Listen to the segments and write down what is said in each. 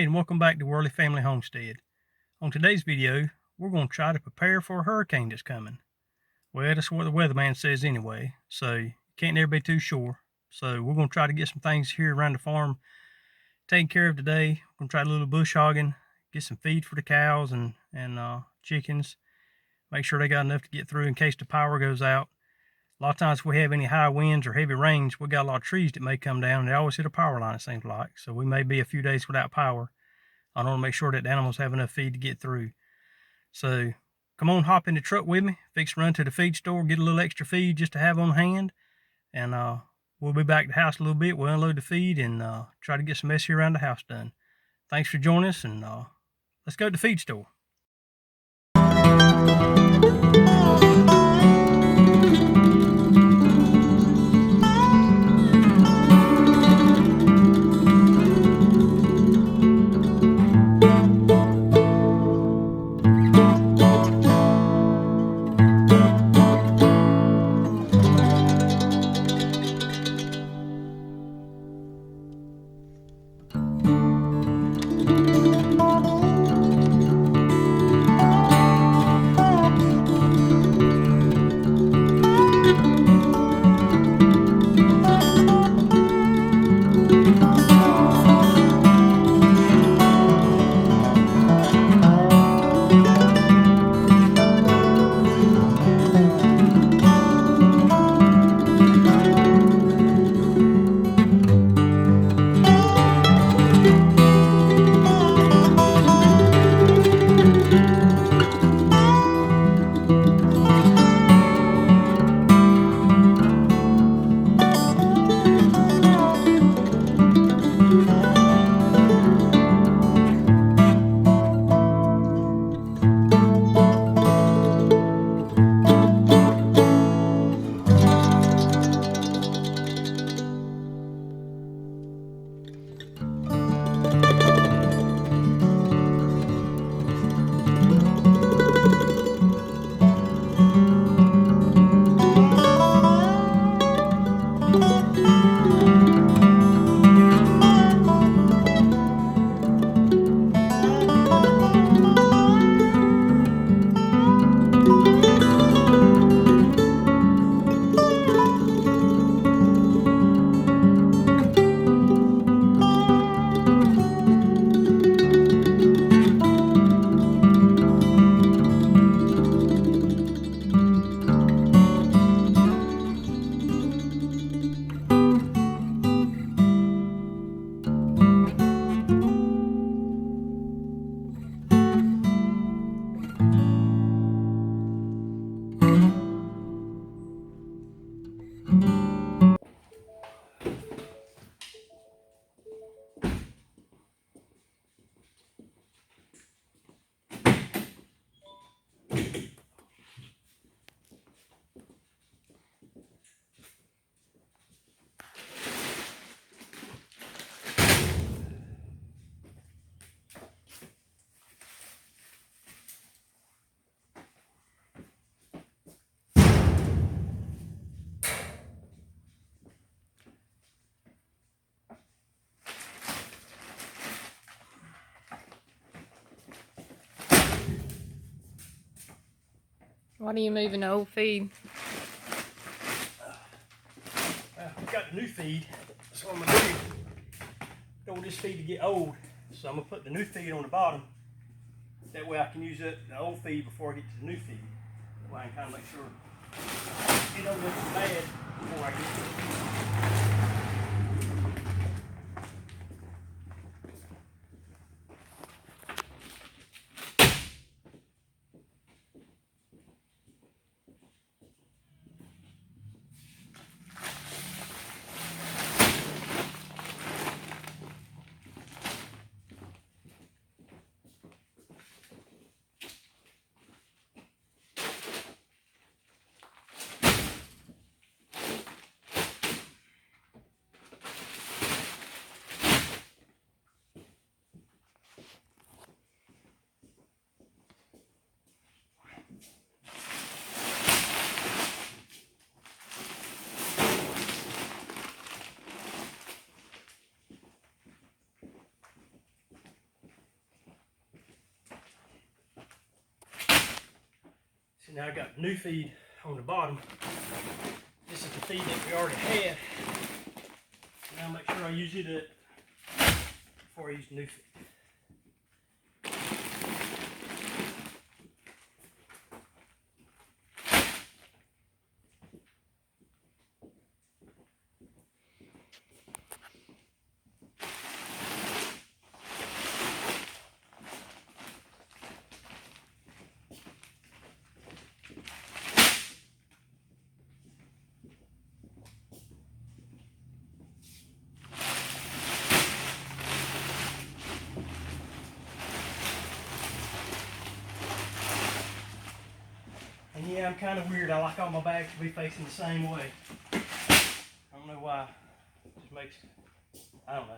Hey, and welcome back to Worley Family Homestead. On today's video, we're going to try to prepare for a hurricane that's coming. Well, that's what the weatherman says anyway, so you can't never be too sure. So we're going to try to get some things here around the farm taken care of today. We're going to try a little bush hogging, get some feed for the cows and chickens. Make sure they got enough to get through in case the power goes out. A lot of times if we have any high winds or heavy rains, we got a lot of trees that may come down and they always hit a power line, it seems like. So we may be a few days without power. I want to make sure that the animals have enough feed to get through. So come on, hop in the truck with me. Fix to run to the feed store, get a little extra feed just to have on hand. And we'll be back to the house a little bit. We'll unload the feed and try to get some mess here around the house done. Thanks for joining us, and let's go to the feed store. Why are you moving the old feed? We've got the new feed, so I'm going to do. Don't want this feed to get old, so I'm going to put the new feed on the bottom. That way I can use the old feed before I get to the new feed. That way I can kind of make sure it don't look too bad before I get to the feed. So now I got new feed on the bottom. This is the feed that we already had. Now make sure I use it up before I use new feed. And yeah, I'm kind of weird. I like all my bags to be facing the same way. I don't know why. It just makes, I don't know.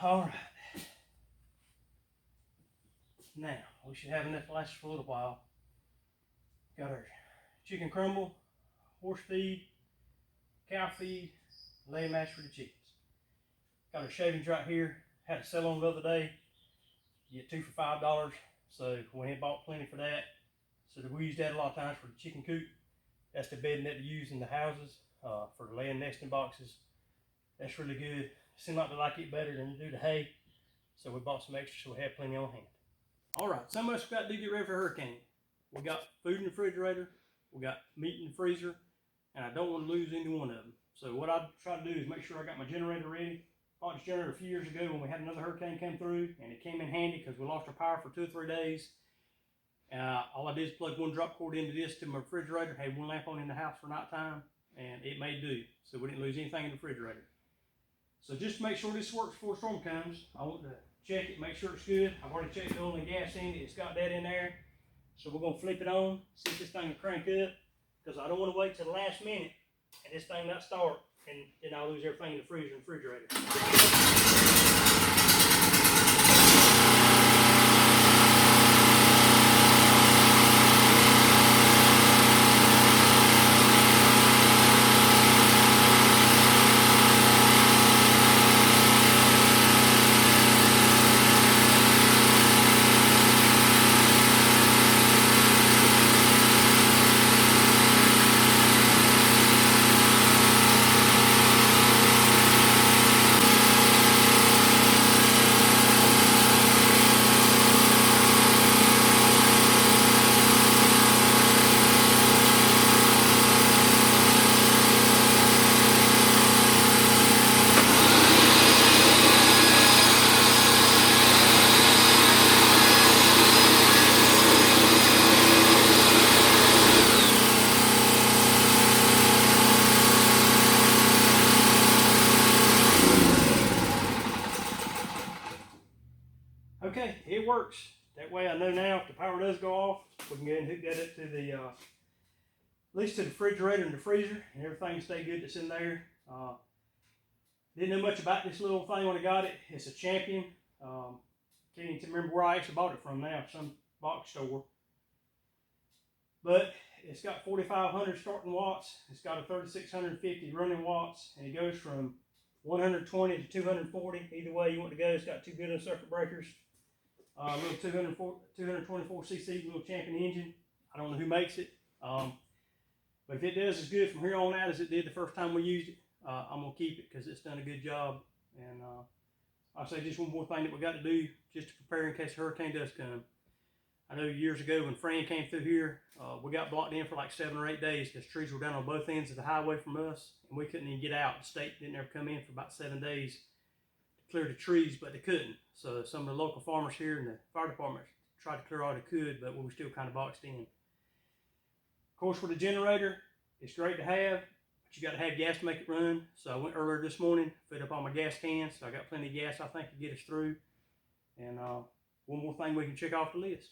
All right. Now, we should have enough to last for a little while. Got our chicken crumble, horse feed, cow feed, laying mash for the chickens. Got our shavings right here. Had a sale on the other day. You get 2 for $5. So we went and bought plenty for that. So we use that a lot of times for the chicken coop. That's the bedding that they use in the houses for laying nesting boxes. That's really good. Seems like they like it better than you do the hay. So we bought some extra so we have plenty on hand. All right, some of us got to get ready for hurricane. We got food in the refrigerator, we got meat in the freezer, and I don't want to lose any one of them. So what I try to do is make sure I got my generator ready. Bought this generator a few years ago when we had another hurricane come through, and it came in handy because we lost our power for 2 or 3 days. All I did is plug one drop cord into this to my refrigerator, had one lamp on in the house for nighttime, and it made do. So we didn't lose anything in the refrigerator. So just to make sure this works before the storm comes, I want to check it, make sure it's good. I've already checked the oil and gas in it. It's got that in there. So we're going to flip it on, see if this thing will crank up, because I don't want to wait till the last minute and this thing not start, and then I'll lose everything in the freezer and refrigerator. Okay, it works. That way I know now if the power does go off, we can go ahead and hook that up to the, at least to the refrigerator and the freezer, and everything stay good that's in there. Didn't know much about this little thing when I got it. It's a Champion. Can't even remember where I actually bought it from now, some box store. But it's got 4,500 starting watts. It's got a 3,650 running watts, and it goes from 120 to 240. Either way you want to go. It's got 2 built-in circuit breakers. Little 224cc little Champion engine. I don't know who makes it, but if it does as good from here on out as it did the first time we used it, I'm gonna keep it because it's done a good job. And I'll say just one more thing that we got to do just to prepare in case a hurricane does come. I know years ago when Fran came through here, we got blocked in for like 7 or 8 days because trees were down on both ends of the highway from us, and we couldn't even get out. The state didn't ever come in for about 7 days to clear the trees, but they couldn't. So some of the local farmers here and the fire department tried to clear all they could, but we were still kind of boxed in. Of course, with the generator, it's great to have, but you got to have gas to make it run. So I went earlier this morning, filled up all my gas cans, so I got plenty of gas, I think, to get us through. And one more thing we can check off the list.